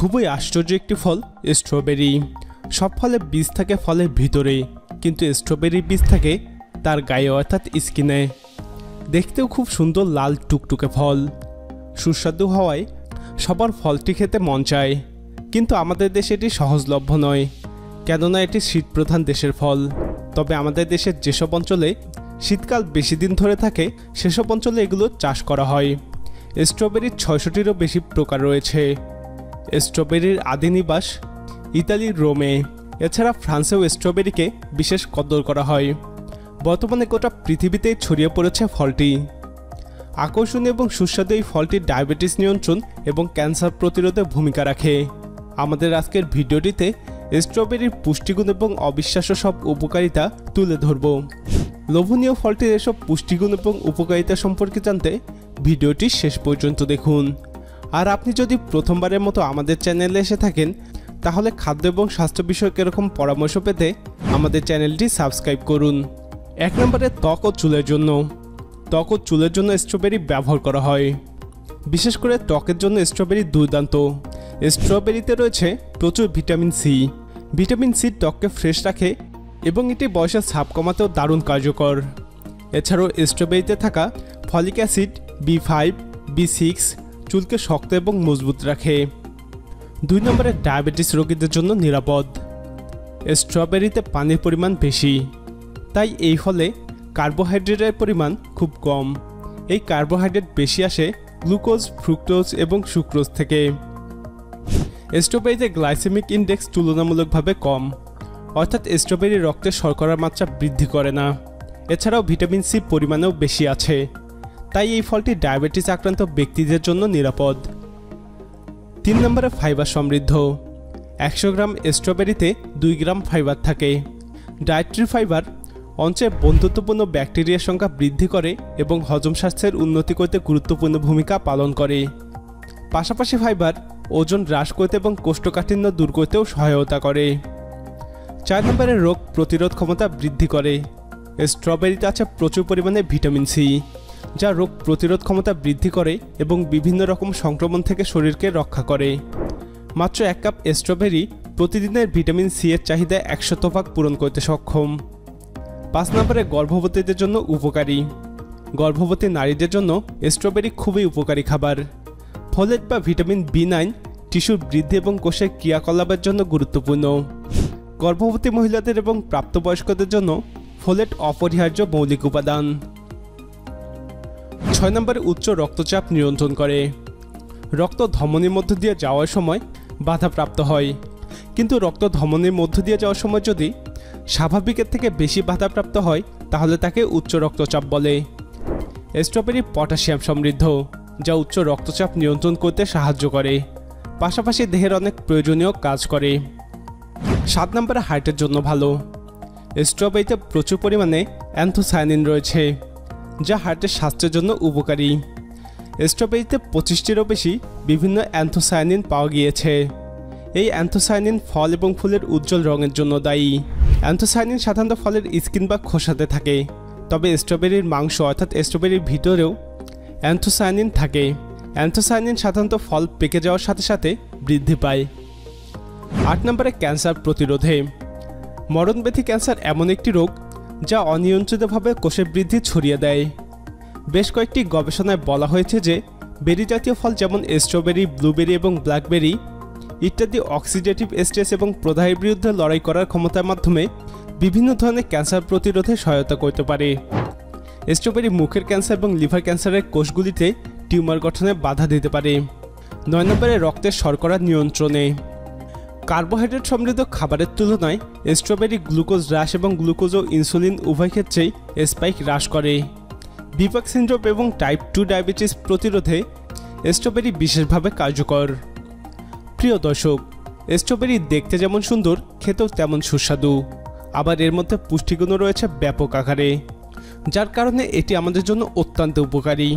খুবই আশ্চর্য একটি ফল স্ট্রবেরি। সব ফলে বীজ থাকে ফলের ভিতরে, কিন্তু স্ট্রবেরির বীজ থাকে তার গায়ে অর্থাৎ স্কিনে। দেখতেও খুব সুন্দর লাল টুকটুকে ফল। সুস্বাদু হওয়ায় সবার ফলটি খেতে মন চায়, কিন্তু আমাদের দেশে এটি সহজলভ্য নয়, কেননা এটি শীতপ্রধান দেশের ফল। তবে আমাদের দেশের যেসব অঞ্চলে শীতকাল বেশি দিন ধরে থাকে সেসব অঞ্চলে এগুলো চাষ করা হয়। স্ট্রবেরির ৬০০টিরও বেশি প্রকার রয়েছে। স্ট্রবেরির আদি নিবাস ইতালির রোমে। এছাড়া ফ্রান্সেও স্ট্রবেরিকে বিশেষ কদর করা হয়। বর্তমানে গোটা পৃথিবীতেই ছড়িয়ে পড়েছে ফলটি। আকর্ষণীয় এবং সুস্বাদু এই ফলটি ডায়াবেটিস নিয়ন্ত্রণ এবং ক্যান্সার প্রতিরোধে ভূমিকা রাখে। আমাদের আজকের ভিডিওটিতে স্ট্রবেরির পুষ্টিগুণ এবং অবিশ্বাস্য সব উপকারিতা তুলে ধরব। লোভনীয় ফলটির এসব পুষ্টিগুণ এবং উপকারিতা সম্পর্কে জানতে ভিডিওটি শেষ পর্যন্ত দেখুন। আর আপনি যদি প্রথমবারের মতো আমাদের চ্যানেলে এসে থাকেন, তাহলে খাদ্য এবং স্বাস্থ্য বিষয়ক এরকম পরামর্শ পেতে আমাদের চ্যানেলটি সাবস্ক্রাইব করুন। ১ নম্বরে ত্বক ও চুলের জন্য। ত্বক ও চুলের জন্য স্ট্রবেরি ব্যবহার করা হয়। বিশেষ করে ত্বকের জন্য স্ট্রবেরি দুর্দান্ত। স্ট্রবেরিতে রয়েছে প্রচুর ভিটামিন সি। ভিটামিন সি ত্বককে ফ্রেশ রাখে এবং এটি বয়সের ছাপ কমাতেও দারুণ কার্যকর। এছাড়াও স্ট্রবেরিতে থাকা ফলিক অ্যাসিড, B5, B6 চুলকে শক্ত এবং মজবুত রাখে। ২ নম্বরে ডায়াবেটিস রোগীদের জন্য নিরাপদ। স্ট্রবেরিতে পানির পরিমাণ বেশি, তাই এই ফলে কার্বোহাইড্রেটের পরিমাণ খুব কম। এই কার্বোহাইড্রেট বেশি আসে গ্লুকোজ, ফ্রুক্টোজ এবং সুক্রোজ থেকে। স্ট্রবেরিতে গ্লাইসেমিক ইন্ডেক্স তুলনামূলকভাবে কম, অর্থাৎ স্ট্রবেরি রক্তে শর্করার মাত্রা বৃদ্ধি করে না। এছাড়াও ভিটামিন সি পরিমাণেও বেশি আছে, তাই এই ফলটি ডায়াবেটিস আক্রান্ত ব্যক্তিদের জন্য নিরাপদ। ৩ নম্বরে ফাইবার সমৃদ্ধ। ১০০ গ্রাম স্ট্রবেরিতে ২ গ্রাম ফাইবার থাকে। ডায়েটরি ফাইবার অঞ্চলে বন্ধুত্বপূর্ণ ব্যাকটেরিয়ার সংখ্যা বৃদ্ধি করে এবং হজম স্বাস্থ্যের উন্নতি করতে গুরুত্বপূর্ণ ভূমিকা পালন করে। পাশাপাশি ফাইবার ওজন হ্রাস করতে এবং কোষ্ঠকাঠিন্য দূর করতেও সহায়তা করে। ৪ নম্বরে রোগ প্রতিরোধ ক্ষমতা বৃদ্ধি করে। স্ট্রবেরিতে আছে প্রচুর পরিমাণে ভিটামিন সি, যা রোগ প্রতিরোধ ক্ষমতা বৃদ্ধি করে এবং বিভিন্ন রকম সংক্রমণ থেকে শরীরকে রক্ষা করে। মাত্র ১ কাপ স্ট্রবেরি প্রতিদিনের ভিটামিন সি এর চাহিদা ১০০% পূরণ করতে সক্ষম। ৫ নম্বরে গর্ভবতীদের জন্য উপকারী। গর্ভবতী নারীদের জন্য স্ট্রবেরি খুবই উপকারী খাবার। ফলেট বা ভিটামিন B9 টিস্যুর বৃদ্ধি এবং কোষের ক্রিয়াকলাপের জন্য গুরুত্বপূর্ণ। গর্ভবতী মহিলাদের এবং প্রাপ্তবয়স্কদের জন্য ফলেট অপরিহার্য মৌলিক উপাদান। ৬ নম্বরে উচ্চ রক্তচাপ নিয়ন্ত্রণ করে। রক্ত ধমনীর মধ্য দিয়ে যাওয়ার সময় বাধাপ্রাপ্ত হয়, কিন্তু রক্ত ধমনীর মধ্য দিয়ে যাওয়ার সময় যদি স্বাভাবিকের থেকে বেশি বাধাপ্রাপ্ত হয় তাহলে তাকে উচ্চ রক্তচাপ বলে। স্ট্রবেরি পটাশিয়াম সমৃদ্ধ, যা উচ্চ রক্তচাপ নিয়ন্ত্রণ করতে সাহায্য করে, পাশাপাশি দেহের অনেক প্রয়োজনীয় কাজ করে। ৭ নম্বরে হার্টের জন্য ভালো। স্ট্রবেরিতে প্রচুর পরিমাণে অ্যান্থোসায়ানিন রয়েছে, যা হার্টের স্বাস্থ্যের জন্য উপকারী। স্ট্রবেরিতে ২৫টিরও বেশি বিভিন্ন অ্যান্থোসায়ানিন পাওয়া গিয়েছে। এই অ্যান্থোসায়ানিন ফল এবং ফুলের উজ্জ্বল রঙের জন্য দায়ী। অ্যান্থোসায়ানিন সাধারণত ফলের স্কিন বা খোসাতে থাকে, তবে স্ট্রবেরির মাংস অর্থাৎ স্ট্রবেরির ভিতরেও অ্যান্থোসায়ানিন থাকে। অ্যান্থোসায়ানিন সাধারণত ফল পেকে যাওয়ার সাথে সাথে বৃদ্ধি পায়। ৮ নম্বরে ক্যান্সার প্রতিরোধে। মরণব্যাধি ক্যান্সার এমন একটি রোগ যা অনিয়ন্ত্রিতভাবে কোষের বৃদ্ধি ছড়িয়ে দেয়। বেশ কয়েকটি গবেষণায় বলা হয়েছে যে বেরি জাতীয় ফল যেমন স্ট্রবেরি, ব্লুবেরি এবং ব্ল্যাকবেরি ইত্যাদি অক্সিডেটিভ স্ট্রেস এবং প্রদাহের বিরুদ্ধে লড়াই করার ক্ষমতার মাধ্যমে বিভিন্ন ধরনের ক্যান্সার প্রতিরোধে সহায়তা করতে পারে। স্ট্রবেরি মুখের ক্যান্সার এবং লিভার ক্যান্সারের কোষগুলিতে টিউমার গঠনে বাধা দিতে পারে। ৯ নম্বরে রক্তের শর্করা নিয়ন্ত্রণে। কার্বোহাইড্রেট সমৃদ্ধ খাবারের তুলনায় স্ট্রবেরি গ্লুকোজ হ্রাস এবং গ্লুকোজ ও ইনসুলিন উভয় ক্ষেত্রেই স্পাইক হ্রাস করে। বিপাক সিনড্রোম এবং টাইপ 2 ডায়াবেটিস প্রতিরোধে স্ট্রবেরি বিশেষভাবে কার্যকর। প্রিয় দর্শক, স্ট্রবেরি দেখতে যেমন সুন্দর, খেতেও তেমন সুস্বাদু। আবার এর মধ্যে পুষ্টিগুণও রয়েছে ব্যাপক আকারে, যার কারণে এটি আমাদের জন্য অত্যন্ত উপকারী।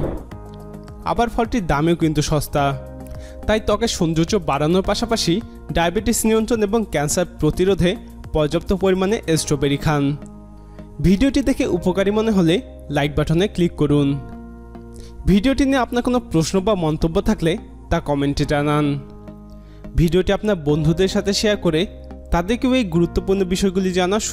আবার ফলটির দামেও কিন্তু সস্তা। তাই ত্বকের সৌন্দর্য বাড়ানোর পাশাপাশি ডায়াবেটিস নিয়ন্ত্রণ এবং ক্যান্সার প্রতিরোধে পর্যাপ্ত পরিমাণে স্ট্রবেরি খান। ভিডিওটি দেখে উপকারী মনে হলে লাইক বাটনে ক্লিক করুন। ভিডিওটি নিয়ে আপনার কোনো প্রশ্ন বা মন্তব্য থাকলে তা কমেন্টে জানান। ভিডিওটি আপনার বন্ধুদের সাথে শেয়ার করে তাদেরকেও এই গুরুত্বপূর্ণ বিষয়গুলি জানার